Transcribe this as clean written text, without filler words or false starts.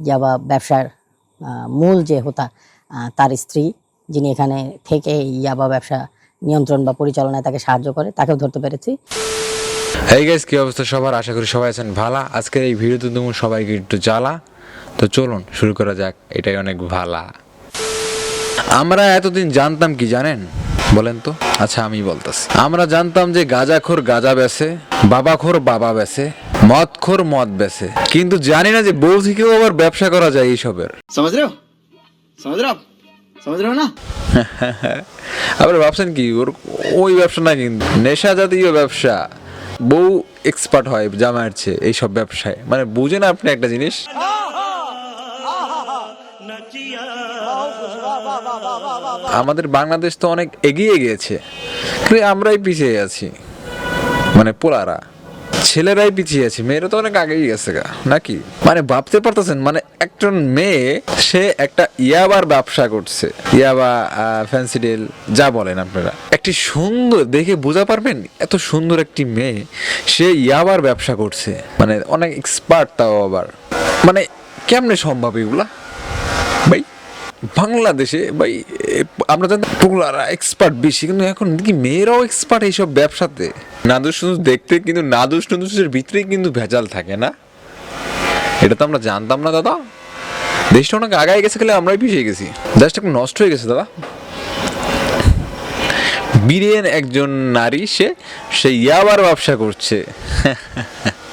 ইয়াবা ব্যবসার মূল যে হোতা তার স্ত্রী, যিনি এখানে থেকে ইয়াবা ব্যবসা নিয়ন্ত্রণ বা পরিচালনায় তাকে সাহায্য করে, তাকেও ধরতে পেরেছি। হেই গাইস, কি অবস্থা সবার? আশা করি সবাই আছেন ভালো। আজকের এই ভিডিওতে তুমি সবাইকে একটু জ্বালা, তো চলুন শুরু করা যাক। এটাই অনেক ভালা। আমরা এতদিন জানতাম কি জানেন? বলেন তো। আচ্ছা আমি বলতেছি। আমরা জানতাম যে গাঁজাখোর গাঁজা বেচে, বাবাখোর বাবা বেচে, মদখোর মদ বেচে, কিন্তু জানি না যে বউ থেকেও আবার ব্যবসা করা যায় এইসবের। समझ रहे हो समझ रहे हो ना। আবার ভাবছেন কি ওই ব্যবসা না, কিন্তু নেশা জাতীয় ব্যবসা। বউ এক্সপার্ট হয় জামাইয়ের চেয়ে এইসব ব্যবসায়। মানে বুঝেন আপনি একটা জিনিস, আমাদের বাংলাদেশ তো অনেক এগিয়ে গিয়েছে, কিন্তু আমরাই পিছিয়ে আছি। মানে পোলারা ছেলেরাই পিছিয়ে আছে, মেয়েরা তো অনেক আগেই গেছে গা নাকি। মানে ভাবতে পারতেছেন, মানে একজন মেয়ে সে একটা ইয়াবার ব্যবসা করছে, ইয়াবা ফ্যান্সিডেল যা বলেন আপনারা। একটি সুন্দর দেখে বোঝা পারবেন, এত সুন্দর একটি মেয়ে সে ইয়াবার ব্যবসা করছে, মানে অনেক এক্সপার্ট তাও আবার। মানে কেমনে সম্ভব এগুলা ভাই? বাংলাদেশে ভাই আমরা জানি পুরুষরা এক্সপার্ট বেশি, কিন্তু এখন কি মেয়েরাও এক্সপার্ট এইসব ব্যবসাতে? নাদুস নুদুস দেখতে, কিন্তু নাদুস নুদুসের ভিতরেই কিন্তু ভেজাল থাকে না। এটা তো আমরা জানতাম না দাদা। দেশটা অনেক আগায় গেছে, গেলে আমরাই পিছিয়ে গেছি। দেশটা একটু নষ্ট হয়ে গেছে দাদা। বীরেন একজন নারী, সে ইয়াবার ব্যবসা করছে।